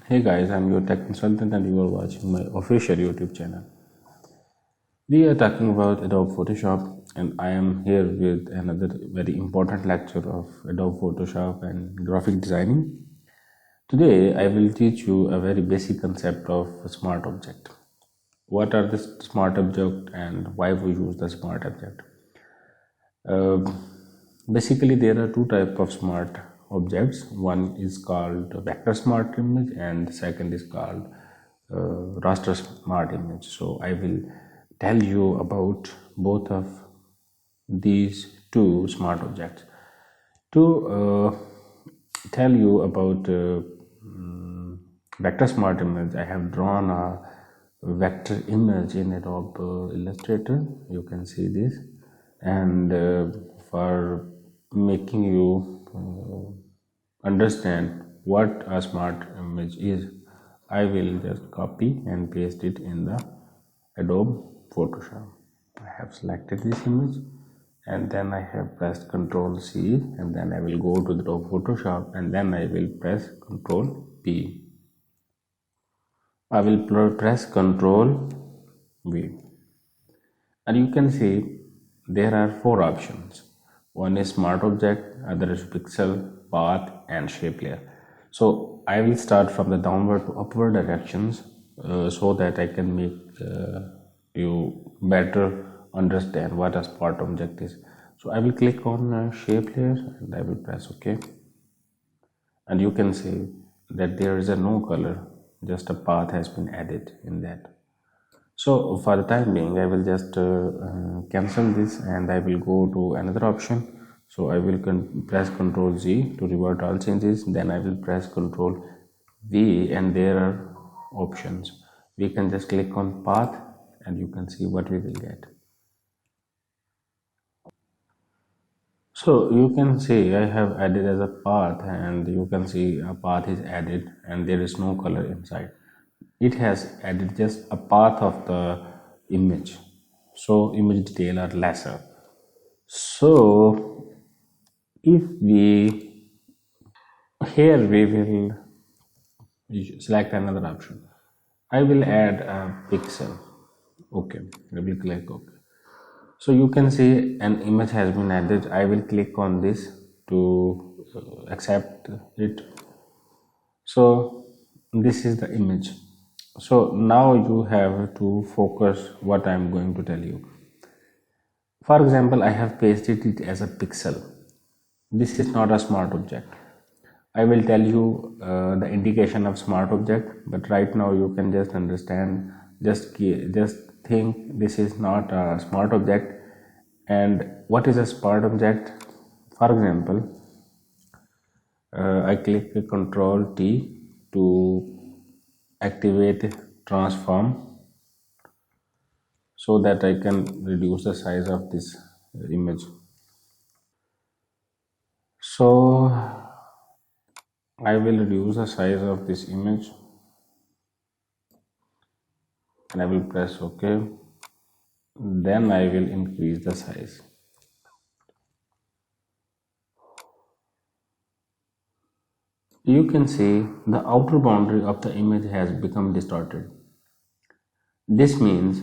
Hey guys, I'm your tech consultant and you are watching my official YouTube channel. We are talking about Adobe Photoshop and I am here with another very important lecture of Adobe Photoshop and graphic designing. Today I will teach you a very basic concept of a smart object. What are the smart object and why we use the smart object? Uh, Basically, there are two types of smart objects. One is called vector smart image, and the second is called raster smart image. So I will tell you about both of these two smart objects. To tell you about vector smart image, I have drawn a vector image in Adobe Illustrator. You can see this, and for making you understand what a smart image is, I will just copy and paste it in the Adobe Photoshop. I have selected this image and then I have pressed Ctrl C and then I will go to the Adobe Photoshop and then I will press Ctrl P. I will press Ctrl V and you can see there are four options. One is smart object, other is pixel, path and shape layer. So I will start from the downward to upward directions so that I can make you better understand what a smart object is. So I will click on shape layer and I will press OK, and you can see that there is a no color, just a path has been added in that. So for the time being, I will just cancel this and I will go to another option. So I will press Ctrl Z to revert all changes. Then I will press Ctrl V and there are options. We can just click on path and you can see what we will get. So you can see I have added as a path and you can see a path is added and there is no color inside. It has added just a path of the image. So image detail are lesser. So if we here we will select another option. I will add a pixel. Okay, I will click OK. So you can see an image has been added. I will click on this to accept it. So this is the image. So now you have to focus what I am going to tell you. For example, I have pasted it as a pixel. This is not a smart object. I will tell you the indication of smart object, but right now you can just understand, just think this is not a smart object. And what is a smart object? For example, I click Ctrl T to activate transform so that I can reduce the size of this image. So I will reduce the size of this image and I will press OK. Then I will increase the size. You can see the outer boundary of the image has become distorted. This means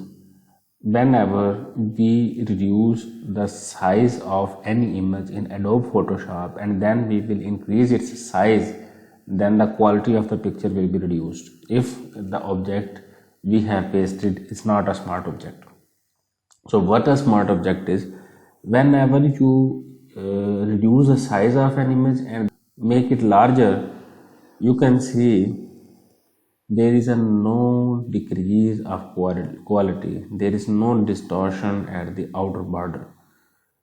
whenever we reduce the size of any image in Adobe Photoshop and then we will increase its size, then the quality of the picture will be reduced if the object we have pasted is not a smart object. So what a smart object is, whenever you reduce the size of an image and make it larger, you can see there is a no decrease of quality. There is no distortion at the outer border.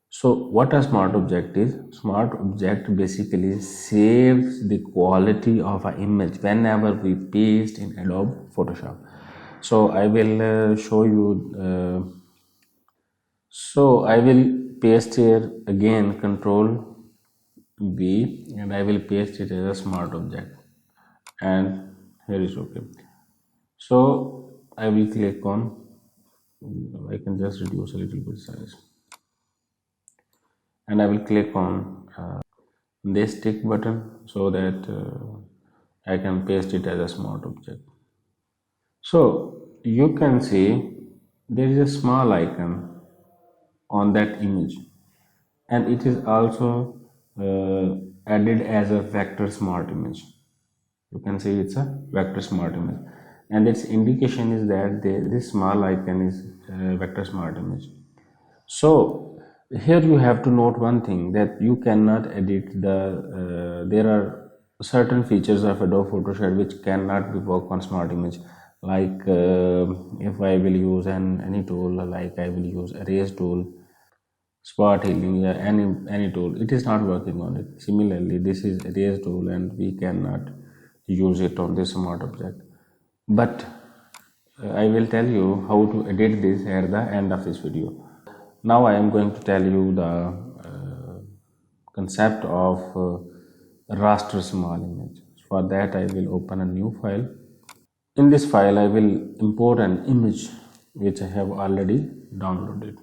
So what a smart object is? Smart object basically saves the quality of an image whenever we paste in Adobe Photoshop. So I will show you. So I will paste here again Control B and I will paste it as a smart object and here is OK. So I will click on, I can just reduce a little bit size and I will click on this tick button so that I can paste it as a smart object. So you can see there is a small icon on that image, and it is also added as a vector smart image. You can see it's a vector smart image, and its indication is that this small icon is vector smart image. So here you have to note one thing, that you cannot edit the there are certain features of Adobe Photoshop which cannot be work on smart image. Like if I will use any tool, like I will use erase tool, spot healing, yeah, any tool, it is not working on it. Similarly, this is erase tool and we cannot use it on this smart object. But I will tell you how to edit this at the end of this video. Now I am going to tell you the concept of raster small image. For that I will open a new file. In this file I will import an image which I have already downloaded.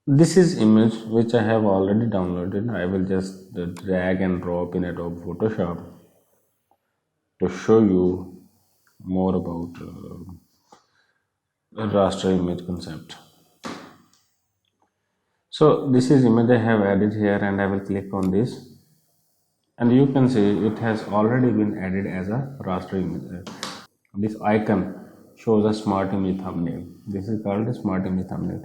This is image which I have already downloaded. I will just drag and drop in Adobe Photoshop to show you more about raster image concept. So this is image I have added here, and I will click on this, and you can see it has already been added as a raster image. This icon shows a smart image thumbnail. This is called a smart image thumbnail.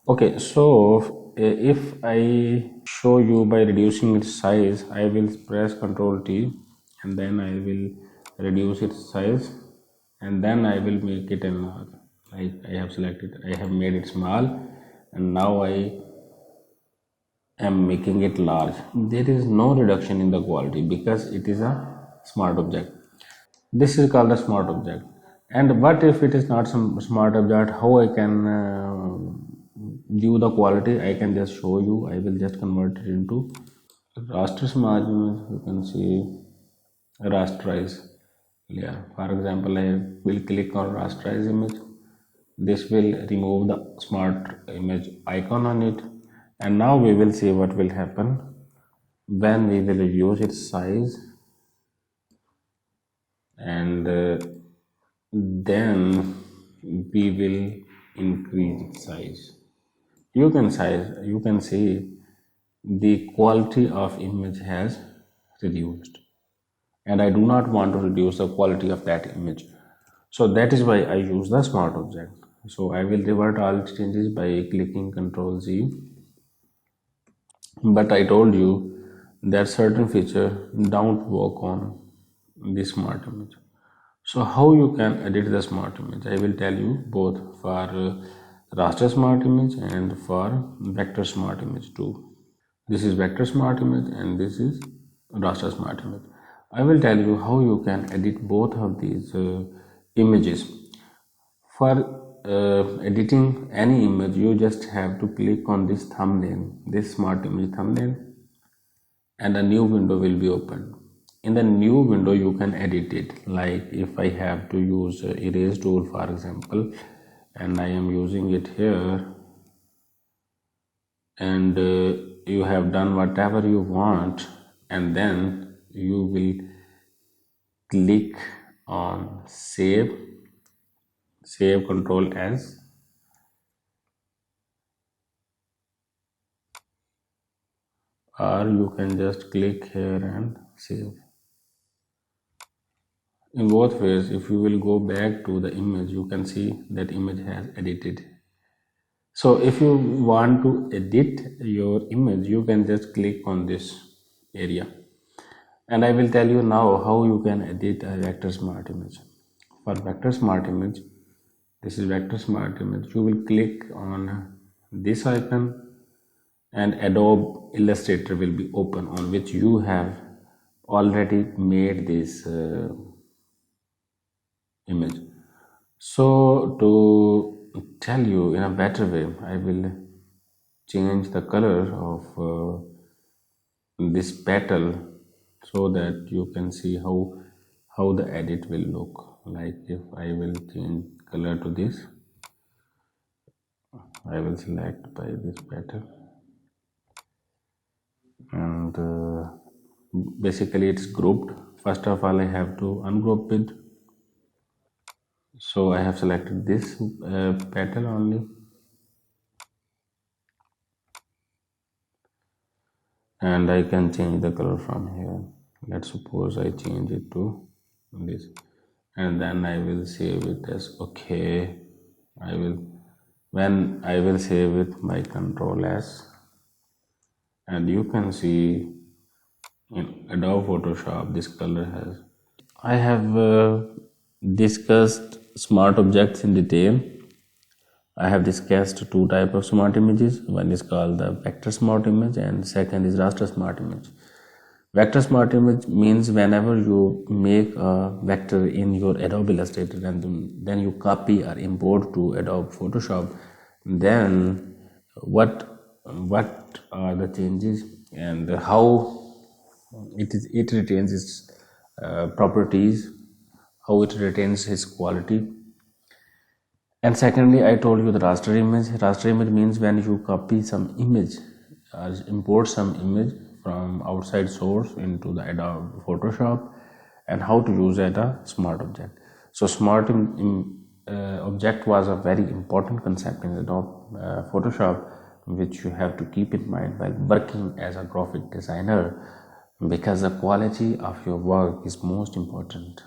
Okay, so if I show you by reducing its size, I will press Ctrl T, and then I will reduce its size, and then I will make it enlarge. I have selected, I have made it small, and now I am making it large. There is no reduction in the quality because it is a smart object. This is called a smart object. And what if it is not some smart object? How I can view the quality? I can just show you. I will just convert it into raster smart image. You can see rasterize. Yeah. For example, I will click on rasterize image. This will remove the smart image icon on it, and now we will see what will happen when we will reduce its size, and then we will increase its size. You can see the quality of image has reduced, and I do not want to reduce the quality of that image. So that is why I use the smart object. So I will revert all changes by clicking Ctrl Z. But I told you that certain feature don't work on the smart image. So how you can edit the smart image? I will tell you both for raster smart image and for vector smart image too. This is vector smart image and this is raster smart image. I will tell you how you can edit both of these images. For editing any image, you just have to click on this thumbnail, this smart image thumbnail, and a new window will be opened. In the new window you can edit it. Like if I have to use erase tool, for example, and I am using it here, and you have done whatever you want, and then you will click on save control as, or you can just click here and save. In both ways, if you will go back to the image, you can see that image has edited. So if you want to edit your image, you can just click on this area, and I will tell you now how you can edit a vector smart image. For vector smart image, this is vector smart image, you will click on this icon, and Adobe Illustrator will be open, on which you have already made this image. So to tell you in a better way, I will change the color of this petal so that you can see how the edit will look like. If I will change color to this, I will select by this petal, and basically it's grouped. First of all, I have to ungroup it. So I have selected this petal only, and I can change the color from here. Let's suppose I change it to this, and then I will save it as okay. I will when I will save it by Control S, and you can see in Adobe Photoshop this color has. I have discussed smart objects in detail. I have discussed two types of smart images. One is called the vector smart image and second is raster smart image. Vector smart image means whenever you make a vector in your Adobe Illustrator and then you copy or import to Adobe Photoshop, then what are the changes and how it retains its properties, how it retains its quality. And secondly, I told you the raster image. Raster image means when you copy some image or import some image from outside source into the Adobe Photoshop, and how to use it a smart object. So smart object was a very important concept in Adobe Photoshop, which you have to keep in mind while working as a graphic designer, because the quality of your work is most important.